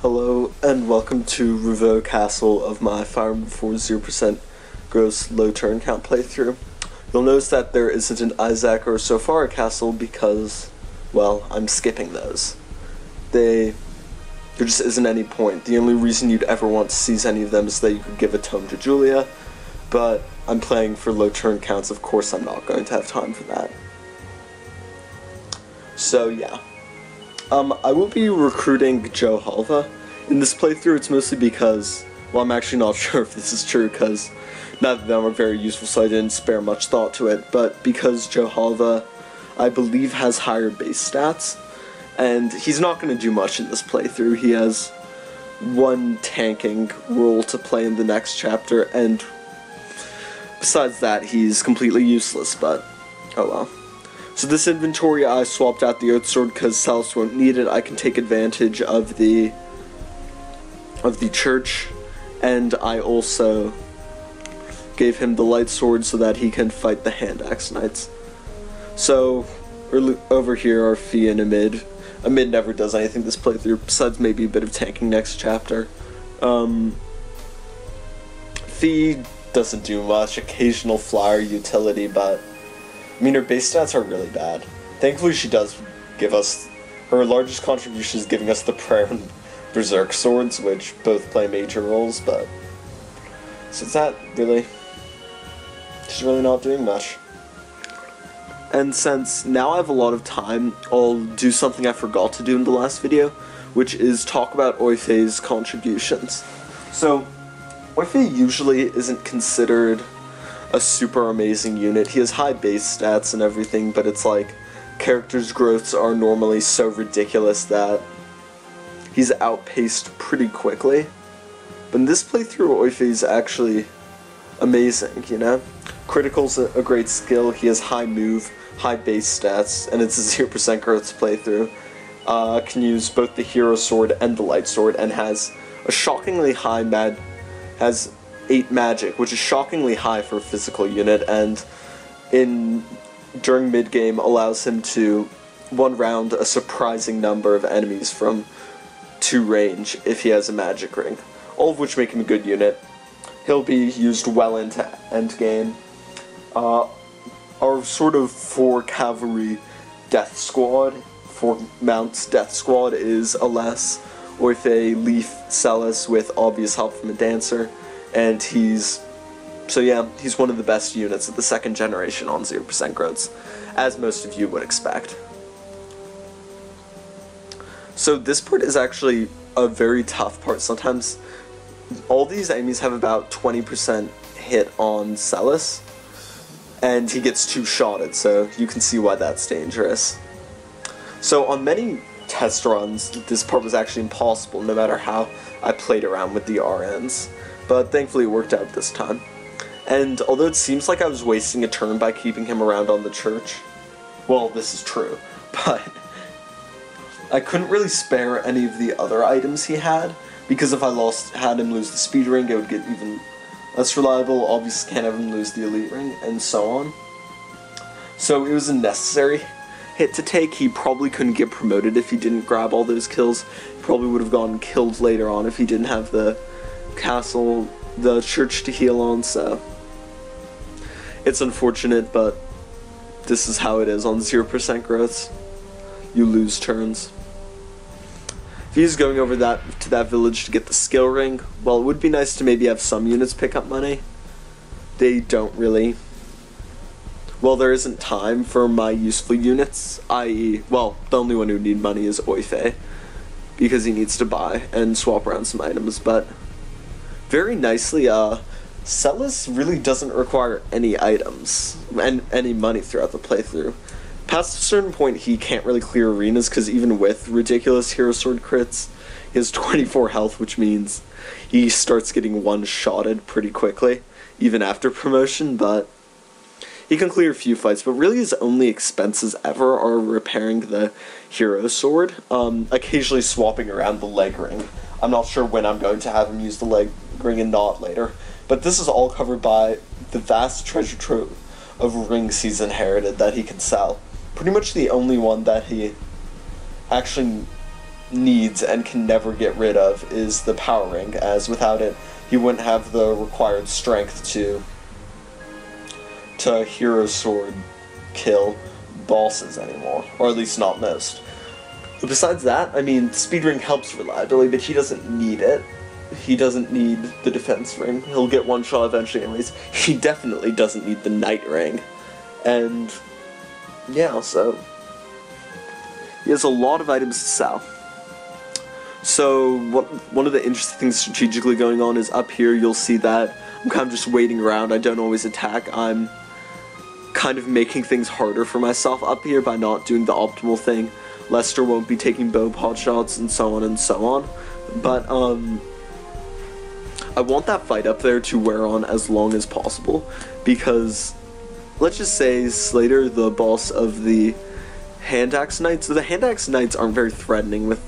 Hello and welcome to Rivough Castle of my FE4 0% gross low turn count playthrough. You'll notice that there isn't an Isaac or Sofara castle because, well, I'm skipping those. There just isn't any point. The only reason you'd ever want to seize any of them is that you could give a tome to Julia, but I'm playing for low turn counts, of course I'm not going to have time for that. So yeah. I will be recruiting Joe Halva. In this playthrough, it's mostly because, well, I'm actually not sure if this is true, because neither of them are very useful, so I didn't spare much thought to it, but because Joe Halva, I believe, has higher base stats, and he's not going to do much in this playthrough. He has one tanking role to play in the next chapter, and besides that, he's completely useless, but oh well. So this inventory, I swapped out the Oath Sword because Salus won't need it. I can take advantage of the church, and I also gave him the Light Sword so that he can fight the Hand Axe Knights. So, over here are Fee and Amid. Amid never does anything this playthrough, besides maybe a bit of tanking next chapter. Fee doesn't do much, occasional flyer utility, but I mean, her base stats are really bad. Thankfully, she does give us... Her largest contribution is giving us the Prayer and Berserk swords, which both play major roles, but... So is that really... She's really not doing much. And since now I have a lot of time, I'll do something I forgot to do in the last video, which is talk about Oifei's contributions. So, Oifei usually isn't considered a super amazing unit. He has high base stats and everything, but it's like characters' growths are normally so ridiculous that he's outpaced pretty quickly. But in this playthrough, Oifei's actually amazing, you know? Critical's a great skill, he has high move, high base stats, and it's a 0% growth playthrough. Can use both the Hero Sword and the Light Sword, and has a shockingly high has 8 magic, which is shockingly high for a physical unit, and during mid-game allows him to one-round a surprising number of enemies from 2 range if he has a magic ring, all of which make him a good unit. He'll be used well into endgame. Our sort of 4 cavalry death squad, 4 mounts death squad is Aless, Oifei, Leaf, Salus with obvious help from a dancer. And he's one of the best units of the second generation on 0% growths, as most of you would expect. So this part is actually a very tough part. Sometimes all these enemies have about 20% hit on Salus, and he gets 2-shotted, so you can see why that's dangerous. So on many test runs, this part was actually impossible, no matter how I played around with the RNs. But thankfully it worked out this time. And although it seems like I was wasting a turn by keeping him around on the church, well, this is true, but I couldn't really spare any of the other items he had, because if I had him lose the speed ring, it would get even less reliable. Obviously can't have him lose the elite ring, and so on. So it was a necessary hit to take. He probably couldn't get promoted if he didn't grab all those kills. He probably would have gotten killed later on if he didn't have the church to heal on, so it's unfortunate, but this is how it is on 0% growths. You lose turns. If he's going over to that village to get the skill ring, well, it would be nice to maybe have some units pick up money. They don't really. Well, there isn't time for my useful units, i.e., well, the only one who need money is Oifei, because he needs to buy and swap around some items, but very nicely, Salus really doesn't require any items and any money throughout the playthrough. Past a certain point, he can't really clear arenas, because even with ridiculous Hero Sword crits, he has 24 health, which means he starts getting one-shotted pretty quickly, even after promotion, but he can clear a few fights, but really his only expenses ever are repairing the Hero Sword, occasionally swapping around the leg ring. I'm not sure when I'm going to have him use the leg ring and not later, but this is all covered by the vast treasure trove of rings he's inherited that he can sell. Pretty much the only one that he actually needs and can never get rid of is the power ring, as without it he wouldn't have the required strength to hero sword kill bosses anymore, or at least not most. But besides that, I mean, speed ring helps reliability, but he doesn't need it. He doesn't need the defense ring. He'll get one shot eventually anyways. He definitely doesn't need the night ring. And yeah, so he has a lot of items to sell. So one of the interesting things strategically going on is up here you'll see that I'm kind of just waiting around. I don't always attack. I'm kind of making things harder for myself up here by not doing the optimal thing. Lester won't be taking bow pot shots and so on and so on. But I want that fight up there to wear on as long as possible, because let's just say Slater, the boss of the Hand Axe Knights, the Hand Axe Knights aren't very threatening with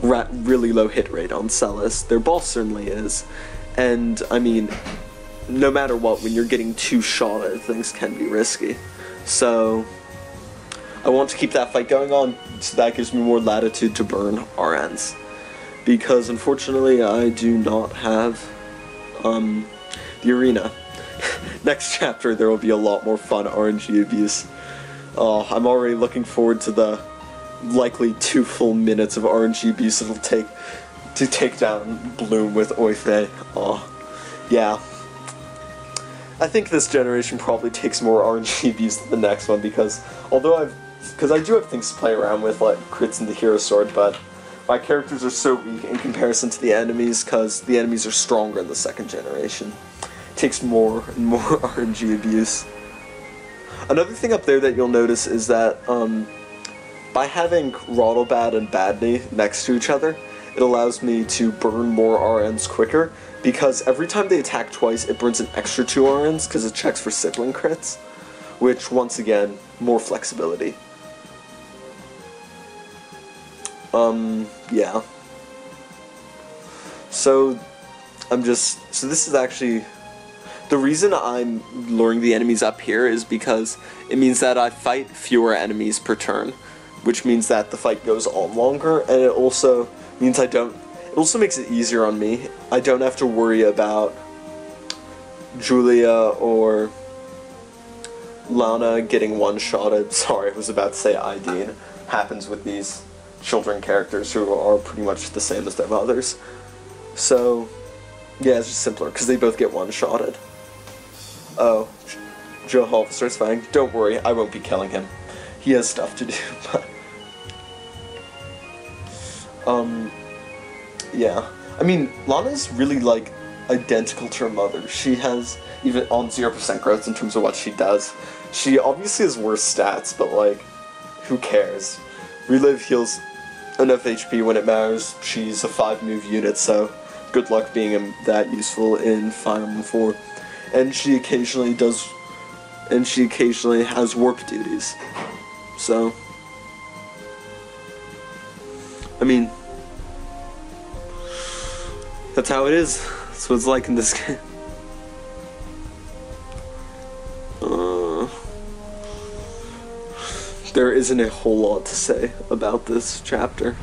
a really low hit rate on Celis. Their boss certainly is, and I mean, no matter what, when you're getting two shot at, things can be risky. So I want to keep that fight going on, so that gives me more latitude to burn RNs, because unfortunately I do not have the arena. Next chapter there will be a lot more fun RNG abuse. Oh, I'm already looking forward to the likely 2 full minutes of RNG abuse it'll take to take down Bloom with Oife. Oh, yeah. I think this generation probably takes more RNG abuse than the next one, because although I do have things to play around with, like crits and the hero sword, but my characters are so weak in comparison to the enemies, because the enemies are stronger in the second generation. It takes more and more RNG abuse. Another thing up there that you'll notice is that by having Rottlebat and Badney next to each other, it allows me to burn more RNs quicker, because every time they attack twice, it burns an extra 2 RNs, because it checks for sibling crits, which, once again, more flexibility. Yeah. So this is actually, the reason I'm luring the enemies up here is because it means that I fight fewer enemies per turn, which means that the fight goes on longer, and it also means it also makes it easier on me. I don't have to worry about Julia or Lana getting one-shotted. Sorry, I was about to say Ideen. Happens with these children characters who are pretty much the same as their mothers. So, yeah, it's just simpler, because they both get one-shotted. Oh, Joe Hollister's fine. Don't worry, I won't be killing him. He has stuff to do, but... yeah. I mean, Lana's really, like, identical to her mother. She has, even on 0% growth in terms of what she does, she obviously has worse stats, but, like, who cares? Relive heals enough HP when it matters. She's a 5-move unit, so good luck being that useful in Fire Emblem 4. And she occasionally has warp duties. So, I mean, that's how it is. That's what it's like in this game. There isn't a whole lot to say about this chapter.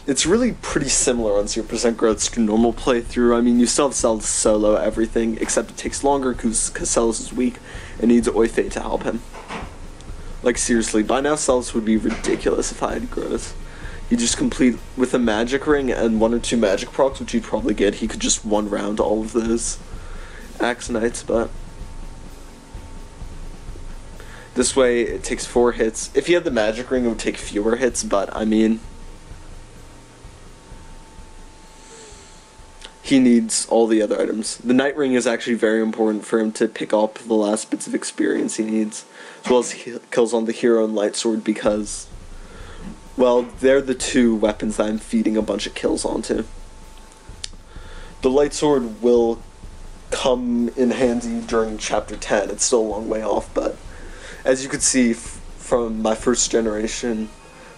It's really pretty similar on 0% growth to normal playthrough. I mean, you still have Celis solo everything, except it takes longer because Celis is weak and needs Oife to help him. Like, seriously, by now Celis would be ridiculous if I had growth. He'd just complete with a magic ring and 1 or 2 magic procs, which he'd probably get. He could just one-round all of those Axe Knights, but this way it takes 4 hits. If he had the magic ring, it would take fewer hits, but I mean, he needs all the other items. The Night Ring is actually very important for him to pick up the last bits of experience he needs, as well as kills on the hero and light sword, because, well, they're the 2 weapons that I'm feeding a bunch of kills onto. The light sword will come in handy during chapter 10. It's still a long way off, but as you can see from my first generation,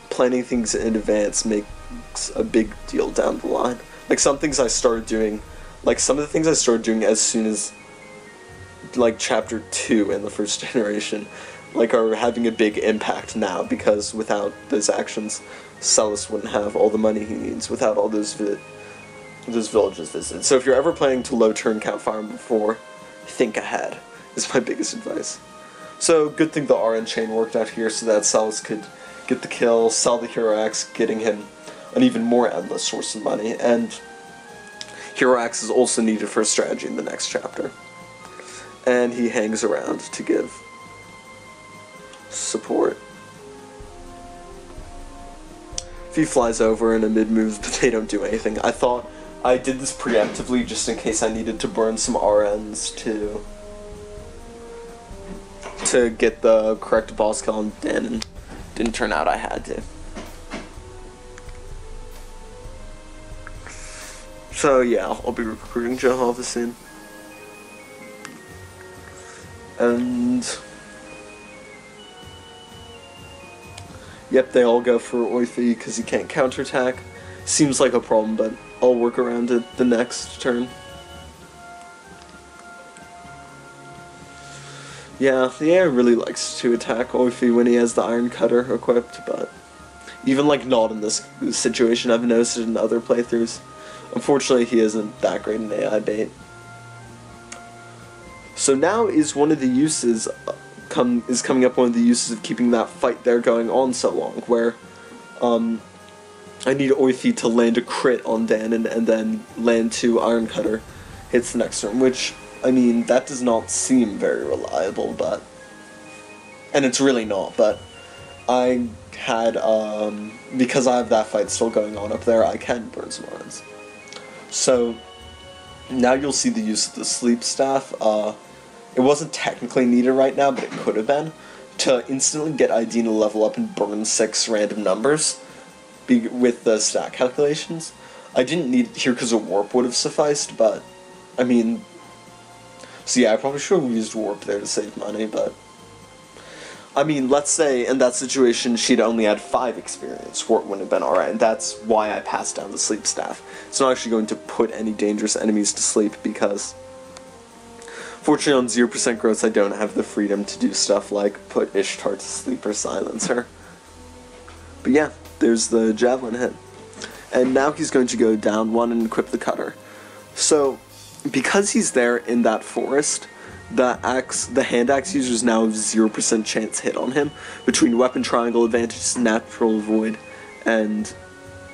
planning things in advance makes a big deal down the line. Like, some things I started doing, like some of the things I started doing as soon as, like, chapter 2 in the first generation, like, are having a big impact now, because without those actions. Celis wouldn't have all the money he needs without all those villages visited. So if you're ever planning to low turn count Fire Emblem 4, think ahead, is my biggest advice. So good thing the RN chain worked out here so that Celis could get the kill, sell the Hero Axe, getting him an even more endless source of money, and Hero Axe is also needed for a strategy in the next chapter. And he hangs around to give support. He flies over and a mid moves, but they don't do anything. I thought I did this preemptively just in case I needed to burn some RNs to get the correct boss kill on Dan, and didn't turn out I had to. So yeah, I'll be recruiting Jehovah soon. And yep, they all go for Oifi because he can't counterattack. Seems like a problem, but I'll work around it the next turn. Yeah, the AI really likes to attack Oifi when he has the Iron Cutter equipped, but even like not in this situation, I've noticed it in other playthroughs. Unfortunately, he isn't that great an AI bait. So now is one of the uses coming up one of the uses of keeping that fight there going on so long, where I need Oifi to land a crit on Danon and then land 2 Iron Cutter hits the next turn, which, I mean, that does not seem very reliable, but, and it's really not, but I had, because I have that fight still going on up there, I can burn some runs. So now you'll see the use of the Sleep Staff. It wasn't technically needed right now, but it could have been, to instantly get ID to level up and burn 6 random numbers with the stat calculations. I didn't need it here because a warp would have sufficed, but, I mean, so yeah, I probably should have used warp there to save money, but, I mean, let's say in that situation she'd only had 5 experience, warp wouldn't have been alright, and that's why I passed down the Sleep Staff. It's not actually going to put any dangerous enemies to sleep, because fortunately on 0% growth I don't have the freedom to do stuff like put Ishtar to sleep or silence her. But yeah, there's the Javelin hit. And now he's going to go down 1 and equip the Cutter. So, because he's there in that forest, the hand axe users now have 0% chance hit on him between weapon triangle advantage, natural void, and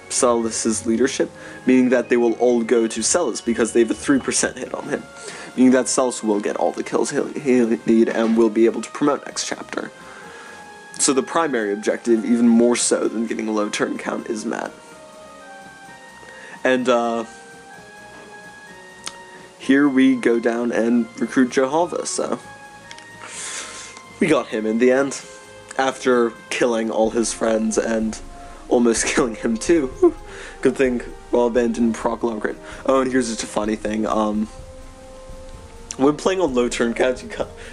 Celis's leadership, meaning that they will all go to Celis because they have a 3% hit on him, meaning that Celis will get all the kills he'll need and will be able to promote next chapter. So the primary objective, even more so than getting a low turn count, is met. And here we go down and recruit Jehovah, so we got him in the end, after killing all his friends and almost killing him too. Good thing Ben didn't proc low crit. Oh, and here's just a funny thing, when playing on low turn counts,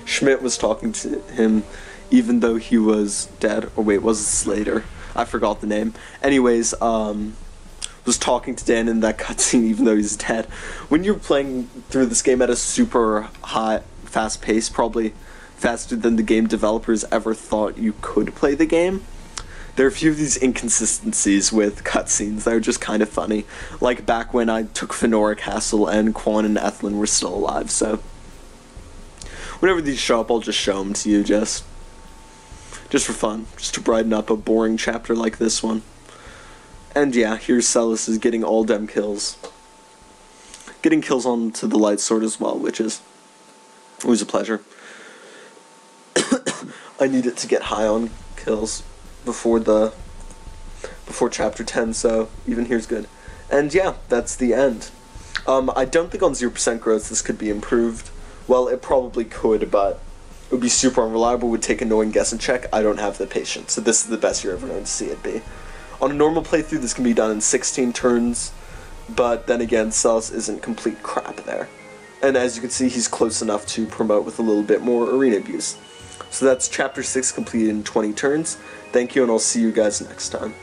Schmidt was talking to him even though he was dead, or wait, was it Slater? I forgot the name. Anyways, was talking to Dan in that cutscene even though he's dead. When you're playing through this game at a super high, fast pace, probably faster than the game developers ever thought you could play the game, there are a few of these inconsistencies with cutscenes that are just kind of funny. Like back when I took Fenora Castle and Quan and Ethlin were still alive, so whenever these show up, I'll just show them to you just for fun, just to brighten up a boring chapter like this one. And yeah, here's Celis is getting all dem kills. Getting kills onto the light sword as well, which is always a pleasure. I need it to get high on kills before chapter 10, so even here's good. And yeah, that's the end. I don't think on 0% growth this could be improved. Well, it probably could, but it would be super unreliable, would take annoying guess and check. I don't have the patience, so this is the best you're ever going to see it be. On a normal playthrough, this can be done in 16 turns, but then again, Celis isn't complete crap there. And as you can see, he's close enough to promote with a little bit more arena abuse. So that's chapter 6 completed in 20 turns. Thank you, and I'll see you guys next time.